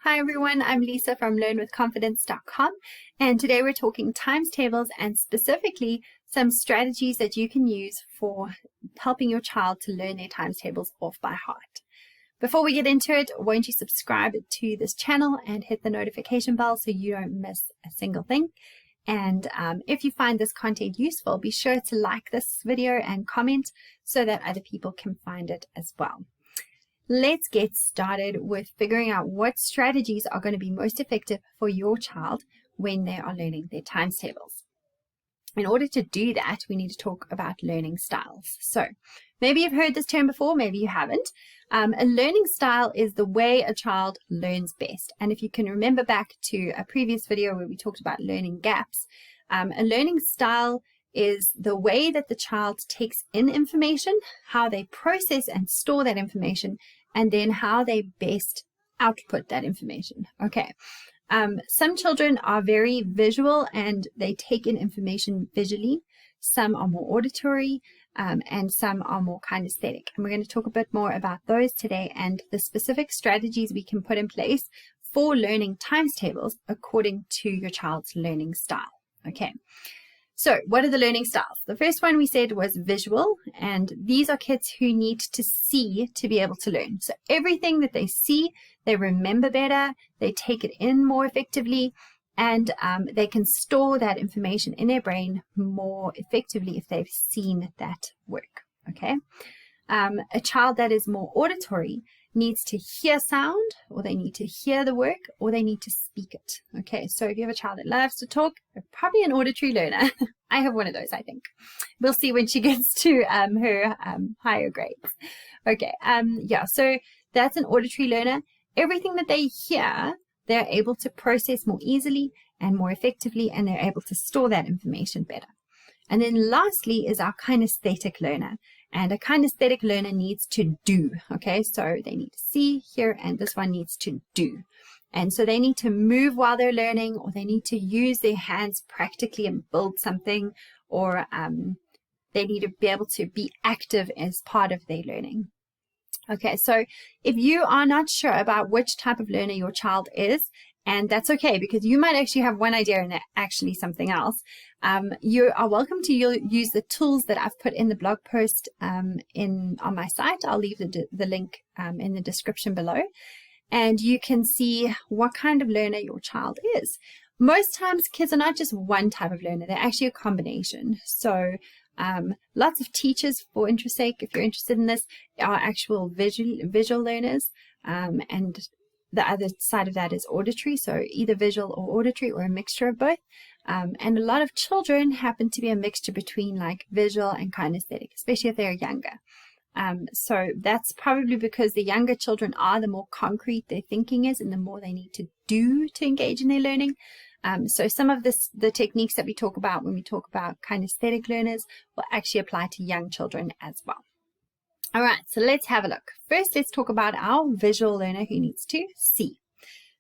Hi everyone, I'm Lisa from learnwithconfidence.com, and today we're talking times tables and specifically some strategies that you can use for helping your child to learn their times tables off by heart. Before we get into it, won't you subscribe to this channel and hit the notification bell so you don't miss a single thing. And if you find this content useful, be sure to like this video and comment so that other people can find it as well. Let's get started with figuring out what strategies are going to be most effective for your child when they are learning their times tables. In order to do that, we need to talk about learning styles. So maybe you've heard this term before, maybe you haven't. A learning style is the way a child learns best. And if you can remember back to a previous video where we talked about learning gaps, a learning style is the way that the child takes in information, how they process and store that information, and then how they best output that information. Okay. Some children are very visual and they take in information visually. Some are more auditory, and some are more kinesthetic. And we're going to talk a bit more about those today and the specific strategies we can put in place for learning times tables according to your child's learning style. Okay. So what are the learning styles? The first one we said was visual, and these are kids who need to see to be able to learn. So everything that they see, they remember better, they take it in more effectively, and they can store that information in their brain more effectively if they've seen that work. Okay. A child that is more auditory needs to hear sound, or they need to hear the work, or they need to speak it. Okay, so if you have a child that loves to talk, they're probably an auditory learner. I have one of those, I think. We'll see when she gets to her higher grades. Okay, yeah, so that's an auditory learner. Everything that they hear, they're able to process more easily and more effectively, and they're able to store that information better. And then lastly is our kinesthetic learner. And a kinesthetic learner needs to do, okay? So they need to see, hear, and this one needs to do. And so they need to move while they're learning, or they need to use their hands practically and build something, or they need to be able to be active as part of their learning. Okay, so if you are not sure about which type of learner your child is, and that's okay, because you might actually have one idea and actually something else. You are welcome to use the tools that I've put in the blog post on my site. I'll leave the link in the description below. And you can see what kind of learner your child is. Most times kids are not just one type of learner, they're actually a combination. So lots of teachers, for interest sake, if you're interested in this, are actual visual learners, and the other side of that is auditory, so either visual or auditory or a mixture of both. And a lot of children happen to be a mixture between like visual and kinesthetic, especially if they're younger. So that's probably because the younger children are, the more concrete their thinking is and the more they need to do to engage in their learning. So some of the techniques that we talk about when we talk about kinesthetic learners will actually apply to young children as well. All right, so let's have a look. First, let's talk about our visual learner who needs to see.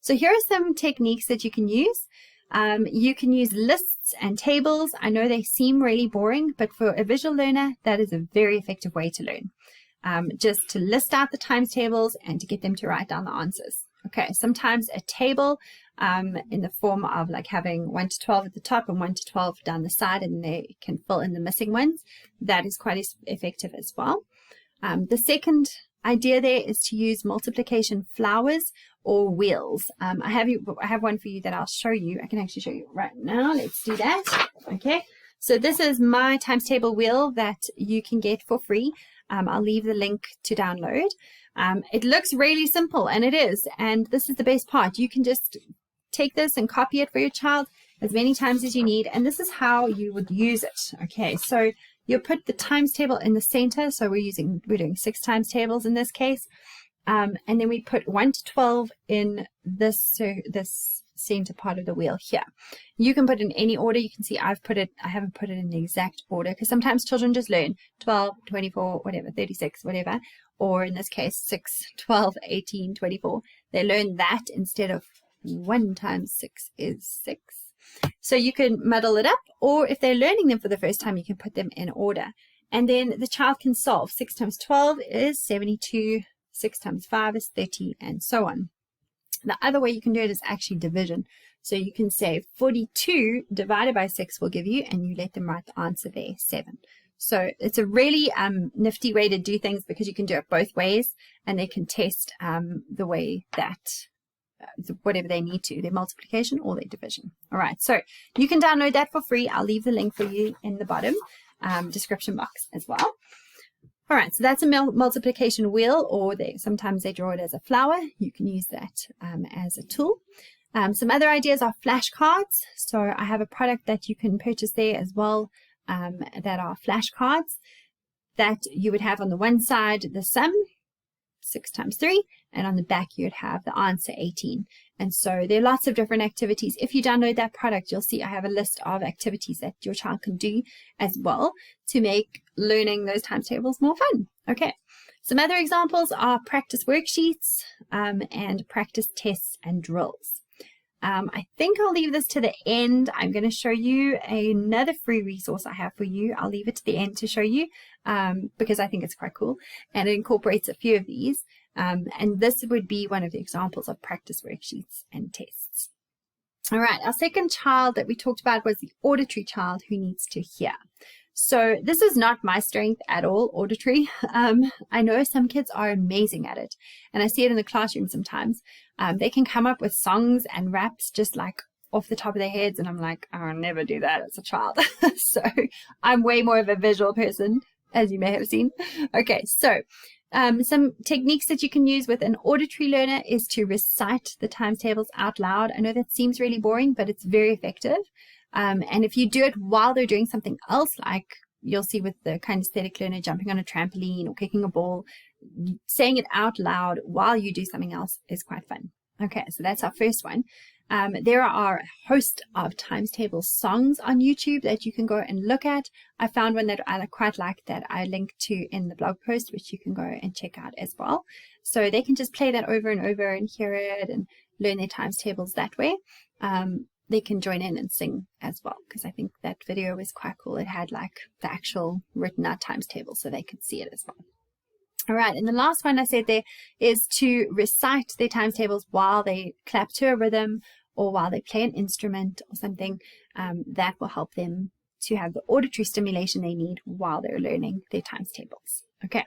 So here are some techniques that you can use. You can use lists and tables. I know they seem really boring, but for a visual learner, that is a very effective way to learn. Just to list out the times tables and to get them to write down the answers. Okay, sometimes a table in the form of like having 1 to 12 at the top and 1 to 12 down the side, and they can fill in the missing ones. That is quite effective as well. The second idea there is to use multiplication flowers or wheels. I have one for you that I'll show you. I can actually show you right now. Let's do that. Okay. So this is my times table wheel that you can get for free. I'll leave the link to download. It looks really simple, and it is. And this is the best part. You can just take this and copy it for your child as many times as you need. And this is how you would use it. Okay. So you'll put the times table in the center. So we're doing 6 times tables in this case. And then we put 1 to 12 in this center part of the wheel here. You can put in any order. You can see I haven't put it in the exact order because sometimes children just learn 12, 24, whatever, 36, whatever. Or in this case, 6, 12, 18, 24. They learn that instead of 1 times 6 is 6. So you can muddle it up, or if they're learning them for the first time, you can put them in order. And then the child can solve. 6 times 12 is 72, 6 times 5 is 30, and so on. The other way you can do it is actually division. So you can say 42 divided by 6 will give you, and you let them write the answer there, 7. So it's a really nifty way to do things because you can do it both ways, and they can test the way that whatever they need to, their multiplication or their division. All right, so you can download that for free. I'll leave the link for you in the bottom description box as well. All right, so that's a multiplication wheel, or sometimes they draw it as a flower. You can use that as a tool. Some other ideas are flashcards. So I have a product that you can purchase there as well that are flashcards that you would have on the one side the sum, 6 times 3, and on the back you would have the answer, 18. And so there are lots of different activities. If you download that product, you'll see I have a list of activities that your child can do as well to make learning those times tables more fun. Okay, some other examples are practice worksheets and practice tests and drills. I think I'll leave this to the end. I'm going to show you another free resource I have for you. I'll leave it to the end to show you because I think it's quite cool, and it incorporates a few of these. And this would be one of the examples of practice worksheets and tests. All right, our second child that we talked about was the auditory child who needs to hear. So this is not my strength at all, auditory. I know some kids are amazing at it, and I see it in the classroom sometimes. They can come up with songs and raps just like off the top of their heads, and I'm like, I'll never do that as a child. So I'm way more of a visual person, as you may have seen. Okay, so some techniques that you can use with an auditory learner is to recite the times tables out loud. I know that seems really boring, but it's very effective. And if you do it while they're doing something else, like you'll see with the kinesthetic learner jumping on a trampoline or kicking a ball, saying it out loud while you do something else is quite fun. Okay, so that's our first one. There are a host of times table songs on YouTube that you can go and look at. I found one that I quite like that I linked to in the blog post, which you can go and check out as well. So they can just play that over and over and hear it and learn their times tables that way. They can join in and sing as well, because I think that video was quite cool. It had like the actual written out times table so they could see it as well. All right, and the last one I said there is to recite their times tables while they clap to a rhythm or while they play an instrument or something. That will help them to have the auditory stimulation they need while they're learning their times tables. Okay.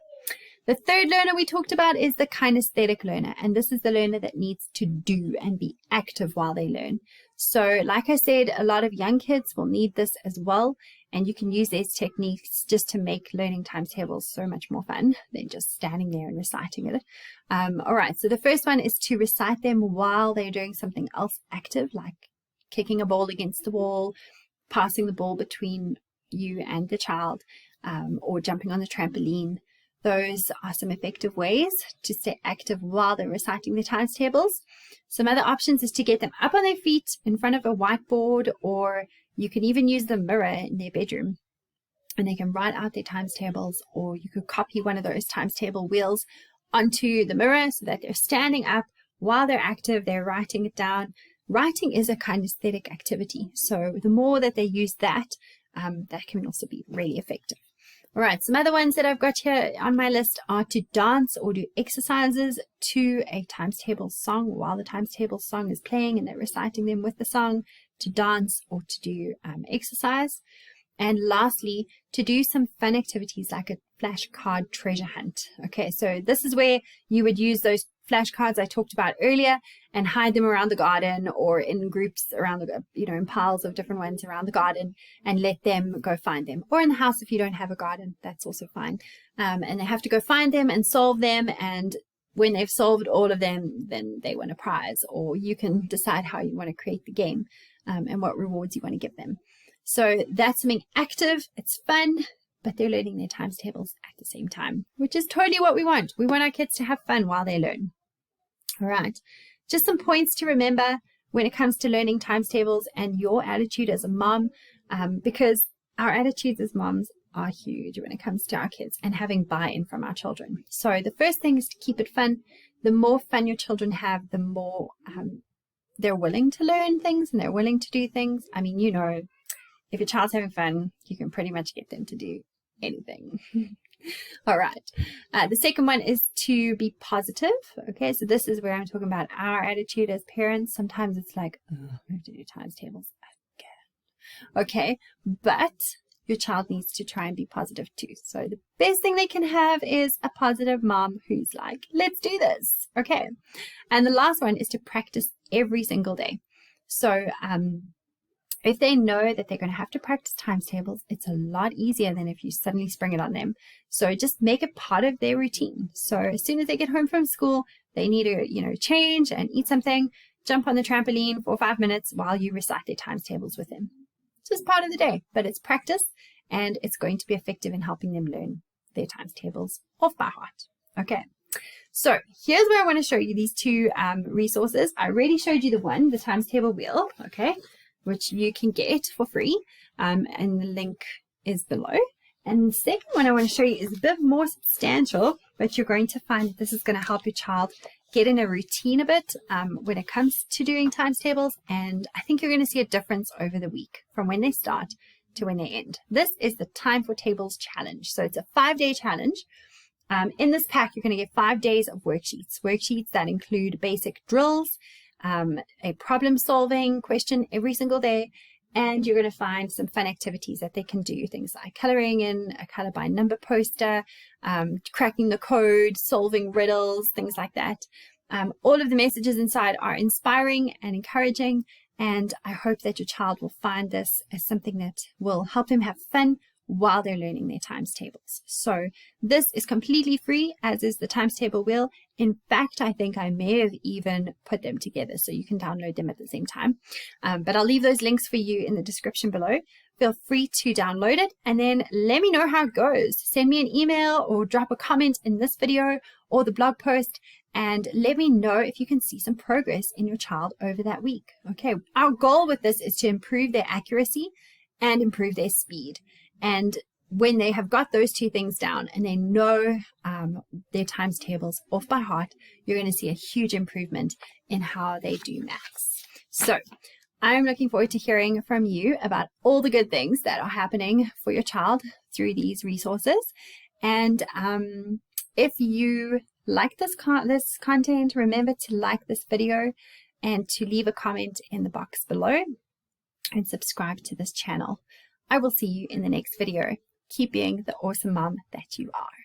The third learner we talked about is the kinesthetic learner, and this is the learner that needs to do and be active while they learn. So like I said, a lot of young kids will need this as well, and you can use these techniques just to make learning times tables so much more fun than just standing there and reciting it. All right, so the first one is to recite them while they're doing something else active, like kicking a ball against the wall, passing the ball between you and the child, or jumping on the trampoline. Those are some effective ways to stay active while they're reciting their times tables. Some other options is to get them up on their feet in front of a whiteboard, or you can even use the mirror in their bedroom and they can write out their times tables, or you could copy one of those times table wheels onto the mirror so that they're standing up while they're active, they're writing it down. Writing is a kinesthetic activity, so the more that they use that, that can also be really effective. All right, some other ones that I've got here on my list are to dance or do exercises to a times table song while the times table song is playing and they're reciting them with the song, to dance or to do exercise. And lastly, to do some fun activities like a flashcard treasure hunt. Okay, so this is where you would use those flashcards I talked about earlier and hide them around the garden or in groups around the, in piles of different ones around the garden, and let them go find them. Or in the house if you don't have a garden, that's also fine. And they have to go find them and solve them, and when they've solved all of them, then they win a prize, or you can decide how you want to create the game and what rewards you want to give them. So that's something active, it's fun, but they're learning their times tables at the same time, which is totally what we want. We want our kids to have fun while they learn. All right, just some points to remember when it comes to learning times tables and your attitude as a mom, because our attitudes as moms are huge when it comes to our kids and having buy-in from our children. So the first thing is to keep it fun. The more fun your children have, the more they're willing to learn things and they're willing to do things. I mean, if your child's having fun, you can pretty much get them to do anything. All right. The second one is to be positive. Okay, so this is where I'm talking about our attitude as parents. Sometimes it's like, oh, we have to do times tables again. Okay, but your child needs to try and be positive too. So the best thing they can have is a positive mom who's like, let's do this. Okay. And the last one is to practice every single day. So if they know that they're going to have to practice times tables, it's a lot easier than if you suddenly spring it on them. So just make it part of their routine. So as soon as they get home from school, they need to, change and eat something, jump on the trampoline for 5 minutes while you recite their times tables with them. It's just part of the day, but it's practice and it's going to be effective in helping them learn their times tables off by heart. Okay. So here's where I want to show you these two resources. I already showed you the times table wheel, okay, which you can get for free, and the link is below. And the second one I want to show you is a bit more substantial, but you're going to find that this is going to help your child get in a routine a bit when it comes to doing times tables, and I think you're going to see a difference over the week from when they start to when they end. This is the Time for Tables Challenge. So it's a 5-day challenge. In this pack, you're going to get 5 days of worksheets that include basic drills, a problem-solving question every single day, and you're going to find some fun activities that they can do, things like coloring in a color by number poster, cracking the code, solving riddles, things like that. All of the messages inside are inspiring and encouraging, and I hope that your child will find this as something that will help them have fun while they're learning their times tables. So this is completely free, as is the times table wheel. In fact, I think I may have even put them together so you can download them at the same time. But I'll leave those links for you in the description below. Feel free to download it and then let me know how it goes. Send me an email or drop a comment in this video or the blog post and let me know if you can see some progress in your child over that week. Okay, our goal with this is to improve their accuracy and improve their speed. And when they have got those two things down and they know their times tables off by heart, you're going to see a huge improvement in how they do maths. So I'm looking forward to hearing from you about all the good things that are happening for your child through these resources. And if you like this content, remember to like this video and to leave a comment in the box below and subscribe to this channel. I will see you in the next video. Keep being the awesome mom that you are.